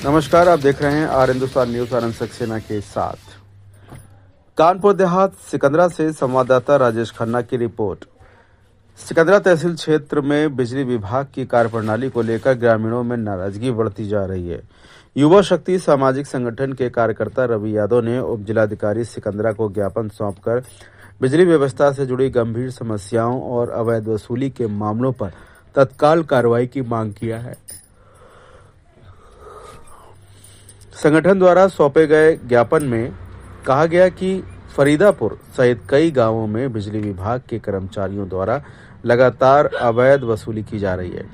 नमस्कार, आप देख रहे हैं आर हिंदुस्तान न्यूज आनंद सक्सेना के साथ। कानपुर देहात सिकंदरा से संवाददाता राजेश खन्ना की रिपोर्ट। सिकंदरा तहसील क्षेत्र में बिजली विभाग की कार्यप्रणाली को लेकर ग्रामीणों में नाराजगी बढ़ती जा रही है। युवा शक्ति सामाजिक संगठन के कार्यकर्ता रवि यादव ने उप जिलाधिकारी सिकंदरा को ज्ञापन सौंपकर बिजली व्यवस्था से जुड़ी गंभीर समस्याओं और अवैध वसूली के मामलों पर तत्काल कार्रवाई की मांग किया है। संगठन द्वारा सौंपे गए ज्ञापन में कहा गया कि फरीदापुर सहित कई गांवों में बिजली विभाग के कर्मचारियों द्वारा लगातार अवैध वसूली की जा रही है,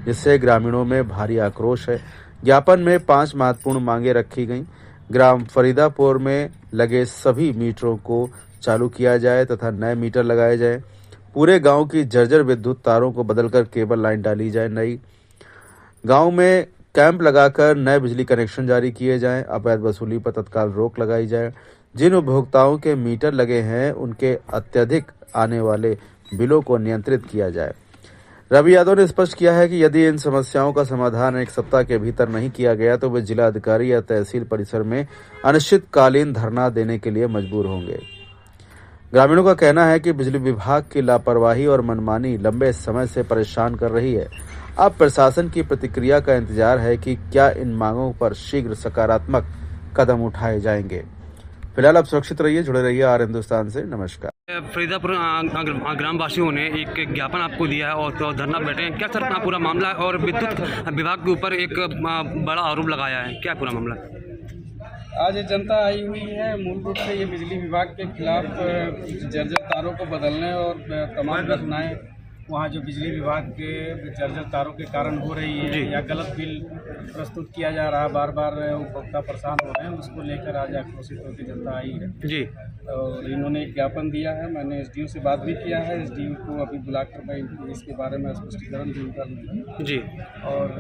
जिससे ग्रामीणों में भारी आक्रोश है। ज्ञापन में 5 महत्वपूर्ण मांगे रखी गईं। ग्राम फरीदापुर में लगे सभी मीटरों को चालू किया जाए तथा नए मीटर लगाए जाए। पूरे गांव की जर्जर विद्युत तारों को बदलकर केबल लाइन डाली जाए। नई गांव में कैंप लगाकर नए बिजली कनेक्शन जारी किए जाएं। अवैध वसूली पर तत्काल रोक लगाई जाए। जिन उपभोक्ताओं के मीटर लगे हैं उनके अत्यधिक आने वाले बिलों को नियंत्रित किया जाए। रवि यादव ने स्पष्ट किया है कि यदि इन समस्याओं का समाधान 1 सप्ताह के भीतर नहीं किया गया तो वे जिला अधिकारी या तहसील परिसर में अनिश्चितकालीन धरना देने के लिए मजबूर होंगे। ग्रामीणों का कहना है कि बिजली विभाग की लापरवाही और मनमानी लंबे समय से परेशान कर रही है। अब प्रशासन की प्रतिक्रिया का इंतजार है कि क्या इन मांगों पर शीघ्र सकारात्मक कदम उठाए जाएंगे। फिलहाल आप सुरक्षित रहिए, जुड़े रहिए आर हिंदुस्तान से। नमस्कार। फरीदापुर ग्रामवासियों ने एक ज्ञापन आपको दिया है और धरना बैठे हैं। क्या सर पूरा मामला है? और विद्युत विभाग के ऊपर एक बड़ा आरोप लगाया है, क्या पूरा मामला? आज ये जनता आई हुई है, मूल रूप से ये बिजली विभाग के खिलाफ जर्जर तारों को बदलने और तमाम घटनाएं वहाँ जो बिजली विभाग के जर्जर तारों के कारण हो रही है या गलत बिल प्रस्तुत किया जा रहा है, बार बार उपभोक्ता परेशान हो रहे हैं, उसको लेकर आज आक्रोशित होकर जनता आई है जी। और इन्होंने एक ज्ञापन दिया है। मैंने एसडीओ से बात भी किया है। एसडीओ को अभी बुलाकर मैं इसके बारे में स्पष्टीकरण दूंगा जी। और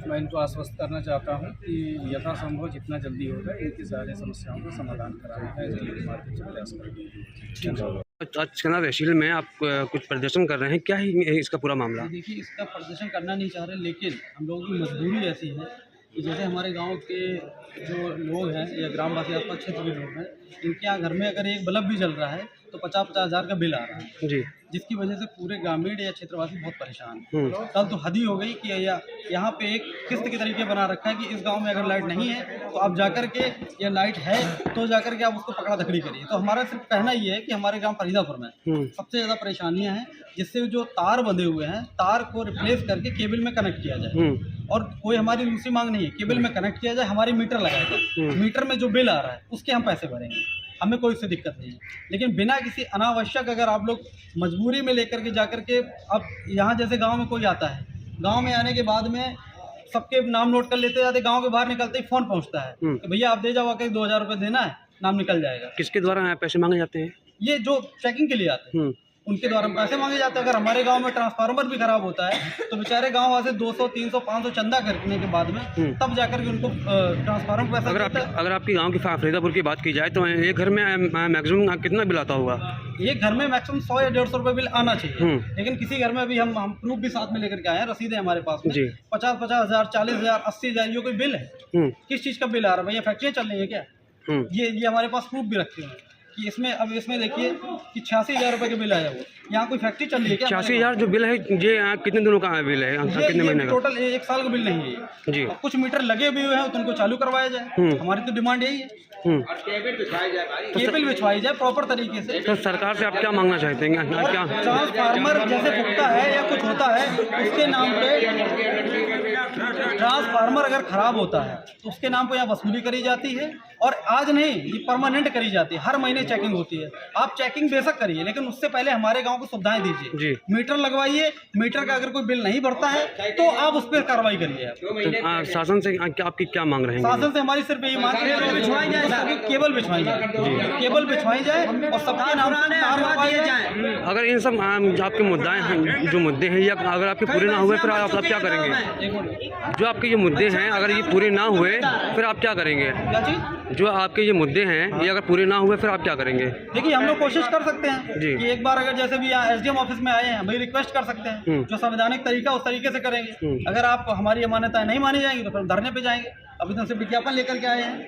मैं इनको आश्वस्त करना चाहता हूँ कि यथासंभव जितना जल्दी होगा इनकी सारी समस्याओं का समाधान कराने का एसडीओ के माध्यम से प्रयास करेंगे। सिकंदरा तहसील में आप कुछ प्रदर्शन कर रहे हैं, क्या है इसका पूरा मामला? देखिए, इसका प्रदर्शन करना नहीं चाह रहे, लेकिन हम लोगों की मजबूरी ऐसी है कि जैसे हमारे गांव के जो लोग हैं या ग्रामवासी आसपास क्षेत्र के लोग हैं, इनके यहाँ घर में अगर एक बल्ब भी जल रहा है तो 50-50 हज़ार का बिल आ रहा है जी, जिसकी वजह से पूरे ग्रामीण या क्षेत्रवासी बहुत परेशान हैं। कल तो हद ही हो गई कि यहाँ पे एक किस्त के तरीके बना रखा है कि इस गांव में अगर लाइट नहीं है तो आप जाकर के, या लाइट है तो जाकर के आप उसको पकड़ा धकड़ी करिए। तो हमारा सिर्फ कहना ये है कि हमारे ग्राम फरीदापुर में सबसे ज़्यादा परेशानियाँ हैं, जिससे जो तार बंधे हुए हैं, तार को रिप्लेस करके केबल में कनेक्ट किया जाए। और कोई हमारी दूसरी मांग नहीं है, केबल में कनेक्ट किया जाए, हमारी मीटर लगाया जाए। मीटर में जो बिल आ रहा है उसके हम पैसे भरेंगे, हमें कोई उससे दिक्कत नहीं है। लेकिन बिना किसी अनावश्यक अगर आप लोग मजबूरी में लेकर के जाकर के, अब यहाँ जैसे गांव में कोई आता है, गांव में आने के बाद में सबके नाम नोट कर लेते जाते, गांव के बाहर निकलते ही फ़ोन पहुंचता है कि भैया आप दे जाओ, आकर 2000 रुपये देना है, नाम निकल जाएगा। किसके द्वारा पैसे मांगे जाते हैं? ये जो चेकिंग के लिए आते हैं उनके द्वारा पैसे मांगे जाते हैं। अगर हमारे गांव में ट्रांसफार्मर भी खराब होता है तो बेचारे गांव वाले 200, 300, 500 चंदा करने के बाद में तब जाकर के उनको ट्रांसफार्मर पैसा देता है। अगर आपकी गांव की फरीदापुर की बात की जाए तो एक घर में मैक्सिमम कितना बिल आता होगा? एक घर में मैक्सिमम 100 या 150 रुपये बिल आना चाहिए। लेकिन किसी घर में अभी हम प्रूफ भी साथ में लेकर के आए हैं, रसीद है हमारे पास में, 50-50 हज़ार, 40 हज़ार, 80 हज़ार, ये कोई बिल है? किस चीज़ का बिल आ रहा है भैया? फैक्ट्रियाँ चल रही है क्या? ये हमारे पास प्रूफ भी रखे हैं कि इसमें देखिए कि 86,000 रुपये का बिल आया हुआ। यहाँ कोई फैक्ट्री चल रही है क्या? 86,000 जो बिल है, ये कितने दिनों का बिल है? कितने महीने का? टोटल 1 साल का बिल नहीं है जी। कुछ मीटर लगे भी हुए हैं तो उनको चालू करवाया जाए, हमारी तो डिमांड यही है। और केबल बिछवाई जाए प्रॉपर तरीके से। तो सरकार से आप क्या मांगना चाहते हैं? क्या ट्रांसफार्मर जैसे फूटता है या कुछ होता है उसके नाम पे, ट्रांसफार्मर अगर खराब होता है तो उसके नाम पर यहाँ वसूली करी जाती है। और आज नहीं, ये परमानेंट करी जाती है, हर महीने चेकिंग होती है। आप चेकिंग बेशक करिए, लेकिन उससे पहले हमारे गांव को सुविधाएं दीजिए। मीटर लगवाइए, मीटर का अगर कोई बिल नहीं भरता है तो आप उस पर कार्रवाई करिए। तो शासन से आपकी क्या मांग रहे हैं? शासन से हमारी सिर्फ यही मांग है कि केबल बिछवाई जाए, केबल बिछवाई जाए और सबके नाम से तार लगवाए जाए। अगर इन सब आपके मुद्दे हैं, जो मुद्दे हैं, या अगर आपके पूरे ना हुए फिर आप क्या करेंगे? जो आपके ये मुद्दे हैं अगर ये पूरे ना हुए फिर आप क्या करेंगे? क्या चीज? जो आपके ये मुद्दे हैं ये अगर पूरे ना हुए फिर आप क्या करेंगे? देखिए हम लोग कोशिश कर सकते हैं जी। कि एक बार अगर जैसे भी एसडीएम ऑफिस में आए हैं भाई रिक्वेस्ट कर सकते हैं, जो संवैधानिक तरीका उस तरीके से करेंगे। अगर आप हमारी ये मान्यताएं नहीं मानी जाएंगी तो फिर धरने पे जाएंगे। अभी तो सिर्फ विज्ञापन लेकर के आए हैं।